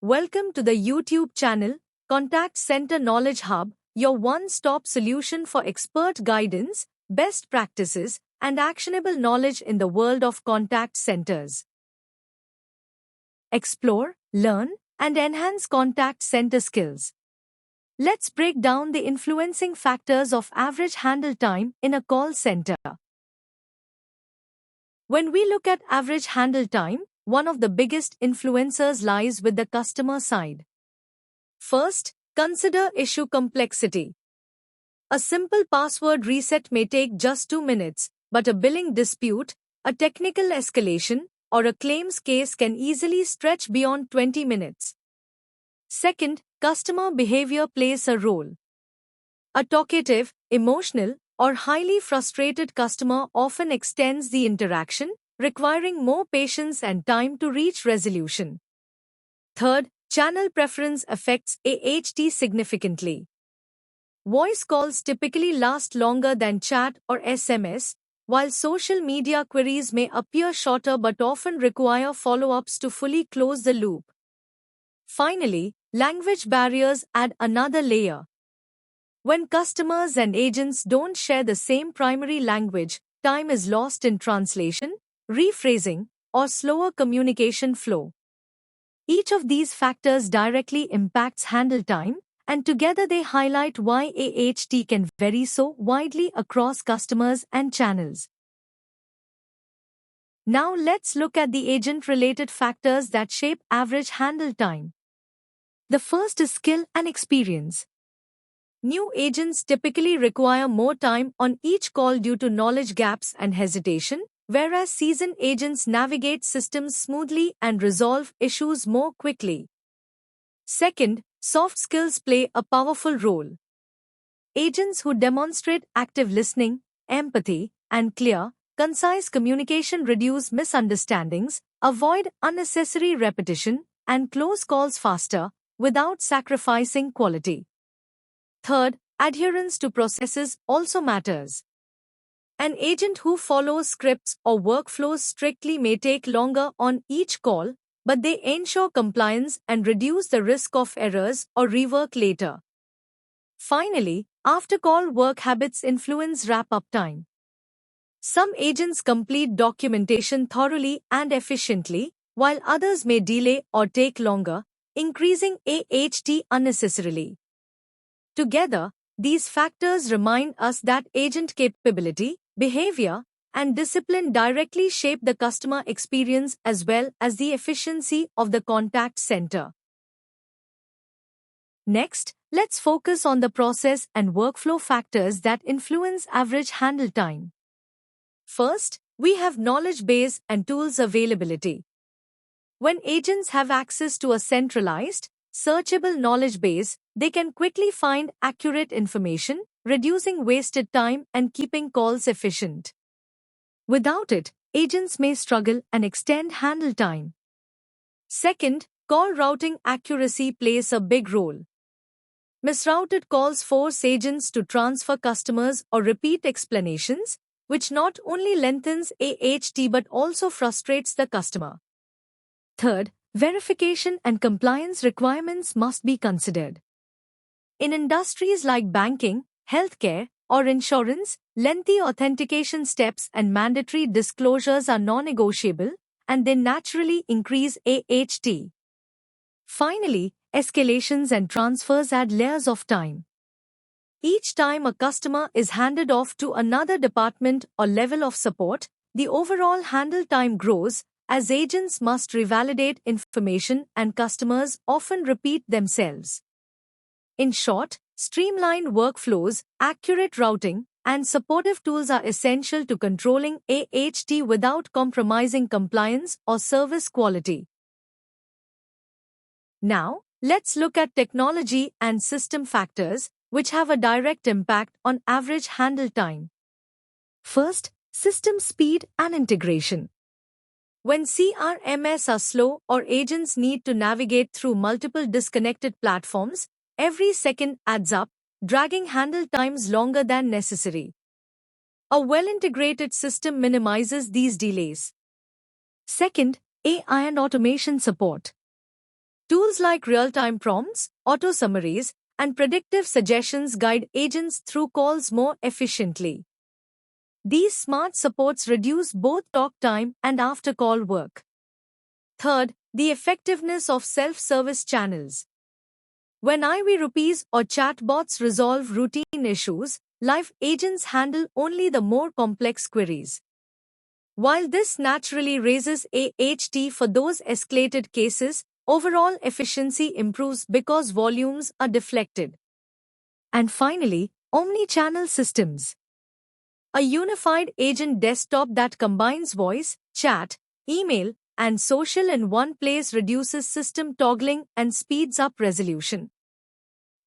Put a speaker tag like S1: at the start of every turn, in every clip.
S1: Welcome to the YouTube channel, Contact Center Knowledge Hub, your one-stop solution for expert guidance, best practices, and actionable knowledge in the world of contact centers. Explore, learn, and enhance contact center skills. Let's break down the influencing factors of average handle time in a call center. When we look at average handle time, one of the biggest influencers lies with the customer side. First, consider issue complexity. A simple password reset may take just 2 minutes, but a billing dispute, a technical escalation, or a claims case can easily stretch beyond 20 minutes. Second, customer behavior plays a role. A talkative, emotional, or highly frustrated customer often extends the interaction, requiring more patience and time to reach resolution. Third, channel preference affects AHT significantly. Voice calls typically last longer than chat or SMS, while social media queries may appear shorter but often require follow-ups to fully close the loop. Finally, language barriers add another layer. When customers and agents don't share the same primary language, time is lost in translation, rephrasing, or slower communication flow. Each of these factors directly impacts handle time, and together they highlight why AHT can vary so widely across customers and channels. Now let's look at the agent-related factors that shape average handle time. The first is skill and experience. New agents typically require more time on each call due to knowledge gaps and hesitation, whereas seasoned agents navigate systems smoothly and resolve issues more quickly. Second, soft skills play a powerful role. Agents who demonstrate active listening, empathy, and clear, concise communication reduce misunderstandings, avoid unnecessary repetition, and close calls faster, without sacrificing quality. Third, adherence to processes also matters. An agent who follows scripts or workflows strictly may take longer on each call, but they ensure compliance and reduce the risk of errors or rework later. Finally, after-call work habits influence wrap-up time. Some agents complete documentation thoroughly and efficiently, while others may delay or take longer, increasing AHT unnecessarily. Together, these factors remind us that agent capability, behavior, and discipline directly shape the customer experience as well as the efficiency of the contact center. Next, let's focus on the process and workflow factors that influence average handle time. First, we have knowledge base and tools availability. When agents have access to a centralized, searchable knowledge base, they can quickly find accurate information, reducing wasted time and keeping calls efficient. Without it, agents may struggle and extend handle time. Second, call routing accuracy plays a big role. Misrouted calls force agents to transfer customers or repeat explanations, which not only lengthens AHT but also frustrates the customer. Third, verification and compliance requirements must be considered. In industries like banking, healthcare, or insurance, lengthy authentication steps and mandatory disclosures are non-negotiable, and they naturally increase AHT. Finally, escalations and transfers add layers of time. Each time a customer is handed off to another department or level of support, the overall handle time grows, as agents must revalidate information and customers often repeat themselves. In short, streamlined workflows, accurate routing, and supportive tools are essential to controlling AHT without compromising compliance or service quality. Now, let's look at technology and system factors, which have a direct impact on average handle time. First, system speed and integration. When CRMS are slow or agents need to navigate through multiple disconnected platforms, every second adds up, dragging handle times longer than necessary. A well-integrated system minimizes these delays. Second, AI and automation support. Tools like real-time prompts, auto-summaries, and predictive suggestions guide agents through calls more efficiently. These smart supports reduce both talk time and after-call work. Third, the effectiveness of self-service channels. When IVRupees or chatbots resolve routine issues, live agents handle only the more complex queries. While this naturally raises AHT for those escalated cases, overall efficiency improves because volumes are deflected. And finally, omni-channel systems. A unified agent desktop that combines voice, chat, email, and social in one place reduces system toggling and speeds up resolution.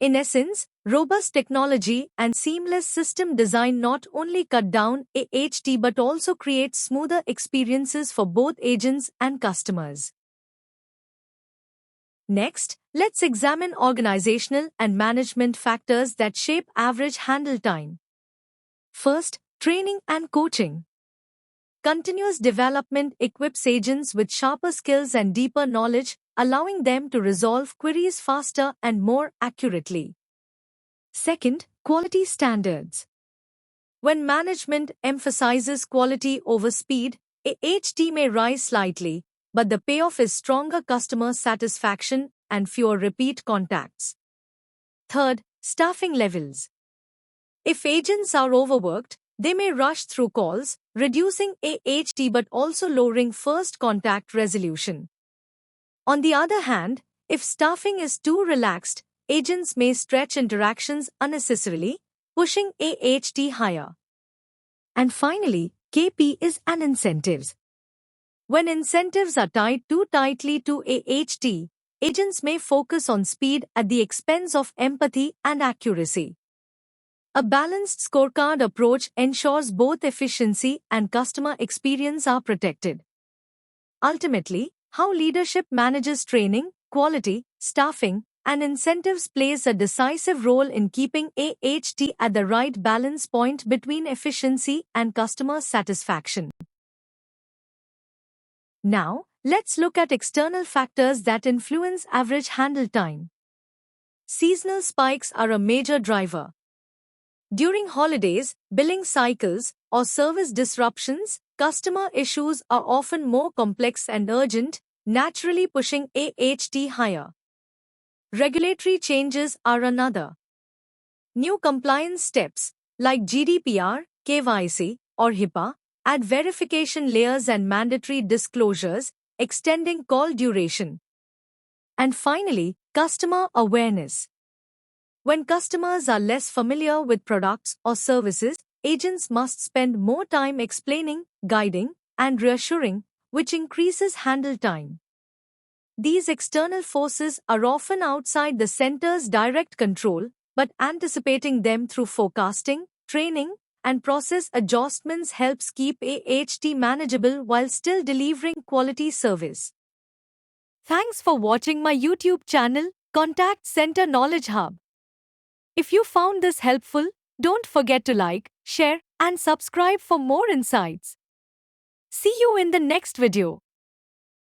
S1: In essence, robust technology and seamless system design not only cut down AHT but also create smoother experiences for both agents and customers. Next, let's examine organizational and management factors that shape average handle time. First, training and coaching. Continuous development equips agents with sharper skills and deeper knowledge, allowing them to resolve queries faster and more accurately. Second, quality standards. When management emphasizes quality over speed, AHT may rise slightly, but the payoff is stronger customer satisfaction and fewer repeat contacts. Third, staffing levels. If agents are overworked, they may rush through calls, reducing AHT but also lowering first contact resolution. On the other hand, if staffing is too relaxed, agents may stretch interactions unnecessarily, pushing AHT higher. And finally, KPIs and incentives. When incentives are tied too tightly to AHT, agents may focus on speed at the expense of empathy and accuracy. A balanced scorecard approach ensures both efficiency and customer experience are protected. Ultimately, how leadership manages training, quality, staffing, and incentives plays a decisive role in keeping AHT at the right balance point between efficiency and customer satisfaction. Now, let's look at external factors that influence average handle time. Seasonal spikes are a major driver. During holidays, billing cycles, or service disruptions, customer issues are often more complex and urgent, naturally pushing AHT higher. Regulatory changes are another. New compliance steps, like GDPR, KYC, or HIPAA, add verification layers and mandatory disclosures, extending call duration. And finally, customer awareness. When customers are less familiar with products or services, agents must spend more time explaining, guiding, and reassuring, which increases handle time. These external forces are often outside the center's direct control, but anticipating them through forecasting, training, and process adjustments helps keep AHT manageable while still delivering quality service. Thanks for watching my YouTube channel, Contact Center Knowledge Hub. If you found this helpful, don't forget to like, share, and subscribe for more insights. See you in the next video.